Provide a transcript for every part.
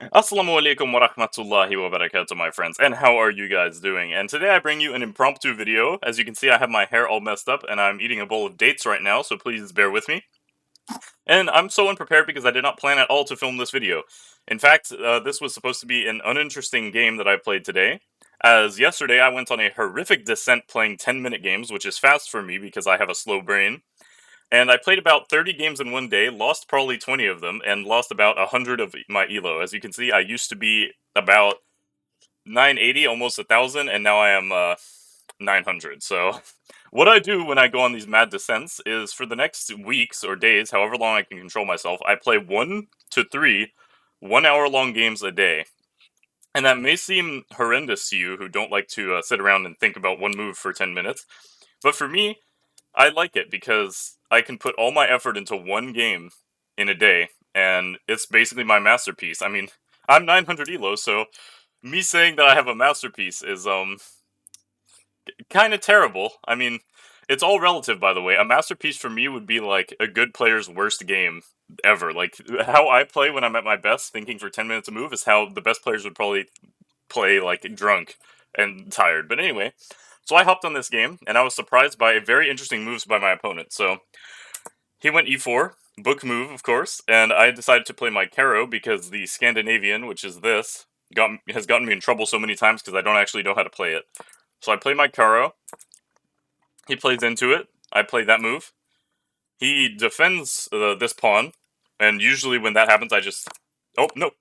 Assalamu alaikum wa rahmatullahi wa barakatuh, my friends, and how are you guys doing? And today I bring you an impromptu video. As you can see, I have my hair all messed up, and I'm eating a bowl of dates right now, so please bear with me. And I'm so unprepared because I did not plan at all to film this video. In fact, this was supposed to be an uninteresting game that I played today, as yesterday I went on a horrific descent playing 10-minute games, which is fast for me because I have a slow brain. And I played about 30 games in one day, lost probably 20 of them, and lost about 100 of my elo. As you can see, I used to be about 980, almost 1,000, and now I am 900. So, what I do when I go on these mad descents is for the next weeks or days, however long I can control myself, I play 1 to 3 1 hour long games a day. And that may seem horrendous to you who don't like to sit around and think about one move for 10 minutes, but for me, I like it because I can put all my effort into one game in a day, and it's basically my masterpiece. I mean, I'm 900 elo, so me saying that I have a masterpiece is kind of terrible. I mean, it's all relative, by the way. A masterpiece for me would be like a good player's worst game ever. Like how I play when I'm at my best, thinking for 10 minutes a move, is how the best players would probably play like drunk and tired. But anyway, so I hopped on this game, and I was surprised by a very interesting moves by my opponent. So he went e4, book move, of course, and I decided to play my Caro because the Scandinavian, which is this, has gotten me in trouble so many times because I don't actually know how to play it. So I play my Caro. He plays into it. I play that move. He defends this pawn, and usually when that happens, I just... Oh, no.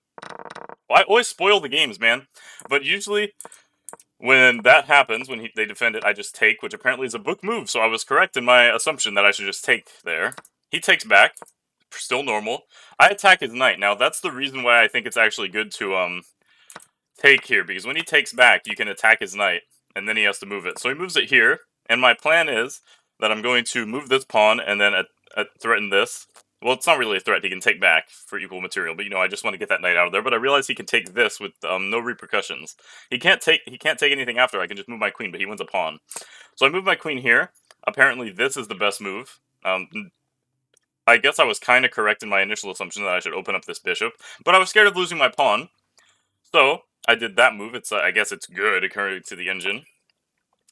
Well, I always spoil the games, man. But usually when that happens, when they defend it, I just take, which apparently is a book move, so I was correct in my assumption that I should just take there. He takes back, still normal. I attack his knight. Now, that's the reason why I think it's actually good to, take here, because when he takes back, you can attack his knight, and then he has to move it. So he moves it here, and my plan is that I'm going to move this pawn, and then threaten this. Well, it's not really a threat. He can take back for equal material, but I just want to get that knight out of there. But I realize he can take this with no repercussions. He can't take anything after. I can just move my queen, but he wins a pawn. So I move my queen here. Apparently, this is the best move. I guess I was kind of correct in my initial assumption that I should open up this bishop, but I was scared of losing my pawn. So I did that move. It's I guess it's good according to the engine.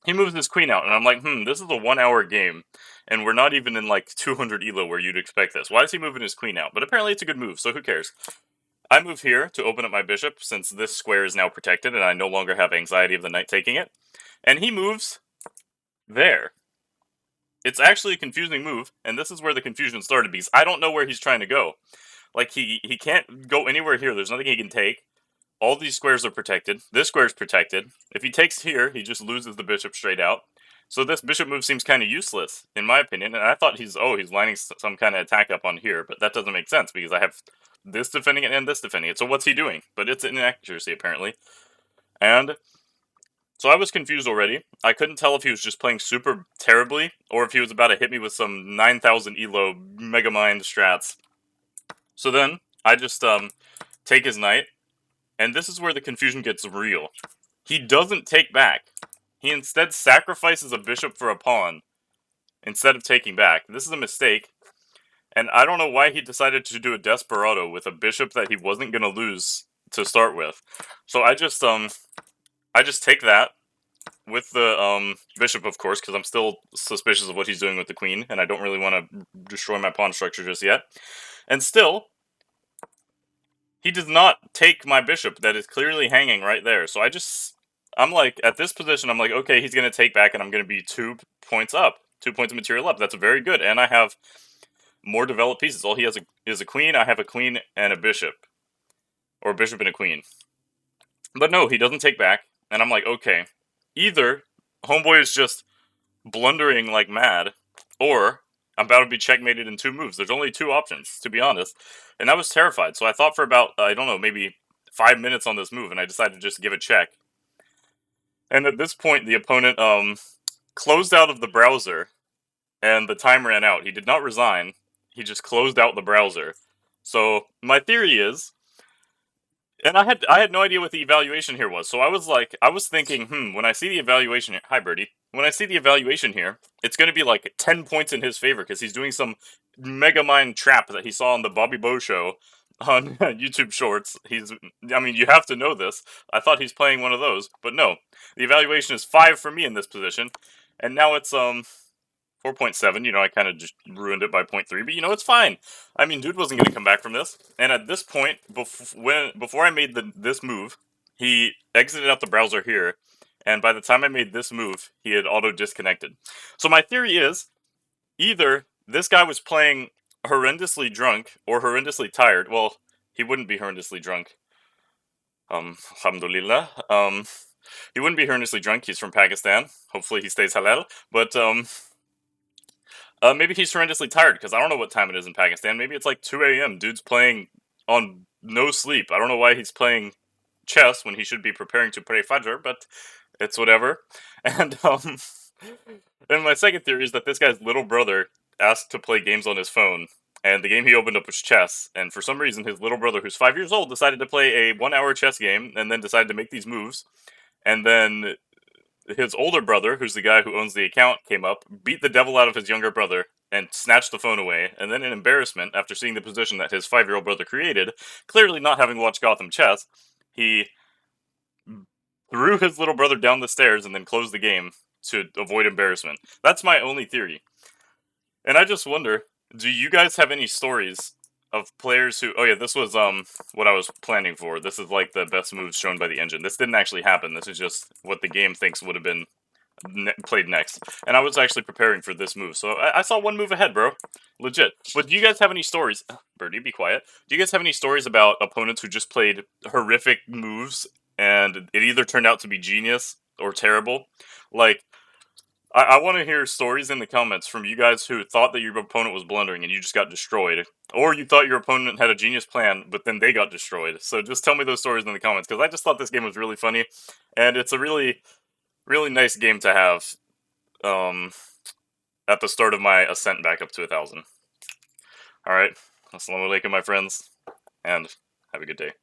He moves his queen out, and I'm like, this is a 1 hour game, and we're not even in like 200 elo where you'd expect this. Why is he moving his queen out? But apparently it's a good move, so who cares? I move here to open up my bishop, since this square is now protected, and I no longer have anxiety of the knight taking it. And he moves there. It's actually a confusing move, and this is where the confusion started, because I don't know where he's trying to go. Like, he can't go anywhere here. There's nothing he can take. All these squares are protected. This square is protected. If he takes here, he just loses the bishop straight out. So this bishop move seems kind of useless, in my opinion. And I thought he's lining some kind of attack up on here, but that doesn't make sense because I have this defending it and this defending it. So what's he doing? But it's an inaccuracy, apparently. And so I was confused already. I couldn't tell if he was just playing super terribly or if he was about to hit me with some 9,000 elo Megamind strats. So then I just take his knight. And this is where the confusion gets real. He doesn't take back. He instead sacrifices a bishop for a pawn instead of taking back. This is a mistake. And I don't know why he decided to do a desperado with a bishop that he wasn't going to lose to start with. So I just take that with the bishop, of course, because I'm still suspicious of what he's doing with the queen, and I don't really want to destroy my pawn structure just yet. And still, he does not take my bishop that is clearly hanging right there. So I'm like, at this position, I'm like, okay, he's going to take back and I'm going to be 2 points up. 2 points of material up. That's very good. And I have more developed pieces. All he has is a queen. I have a queen and a bishop. Or a bishop and a queen. But no, he doesn't take back. And I'm like, okay, either homeboy is just blundering like mad, or I'm about to be checkmated in 2 moves. There's only 2 options, to be honest. And I was terrified. So I thought for about, I don't know, maybe 5 minutes on this move, and I decided to just give a check. And at this point, the opponent closed out of the browser, and the time ran out. He did not resign. He just closed out the browser. So my theory is, and I had no idea what the evaluation here was. So I was thinking, when I see the evaluation here, hi birdie. When I see the evaluation here, it's going to be like 10 points in his favor because he's doing some Megamind trap that he saw on the Bobby Bo show, on YouTube Shorts. I mean, you have to know this. I thought he's playing one of those, but no. The evaluation is 5 for me in this position, and now it's 4.7. You know, I kind of just ruined it by 0.3, but you know, it's fine. I mean, dude wasn't going to come back from this. And at this point, before I made this move, he exited out the browser here, and by the time I made this move, he had auto disconnected. So my theory is either this guy was playing horrendously drunk or horrendously tired. Well, he wouldn't be horrendously drunk. Alhamdulillah. He wouldn't be horrendously drunk. He's from Pakistan. Hopefully he stays halal. But maybe he's horrendously tired because I don't know what time it is in Pakistan. Maybe it's like 2 a.m. Dude's playing on no sleep. I don't know why he's playing chess when he should be preparing to pray Fajr, but it's whatever. And and my second theory is that this guy's little brother asked to play games on his phone, and the game he opened up was chess. And for some reason, his little brother, who's 5 years old, decided to play a 1 hour chess game, and then decided to make these moves. And then his older brother, who's the guy who owns the account, came up, beat the devil out of his younger brother, and snatched the phone away. And then, in embarrassment, after seeing the position that his 5-year-old brother created, clearly not having watched Gotham Chess, he threw his little brother down the stairs and then closed the game to avoid embarrassment. That's my only theory. And I just wonder, do you guys have any stories of players who... Oh yeah, this was what I was planning for. This is like the best moves shown by the engine. This didn't actually happen. This is just what the game thinks would have been played next. And I was actually preparing for this move, so I saw one move ahead, bro. Legit. But do you guys have any stories... Birdie, be quiet. Do you guys have any stories about opponents who just played horrific moves and it either turned out to be genius or terrible? Like, I want to hear stories in the comments from you guys who thought that your opponent was blundering and you just got destroyed. Or you thought your opponent had a genius plan, but then they got destroyed. So just tell me those stories in the comments, because I just thought this game was really funny. And it's a really, really nice game to have at the start of my ascent back up to 1,000. Alright, assalamu alaikum, my friends, and have a good day.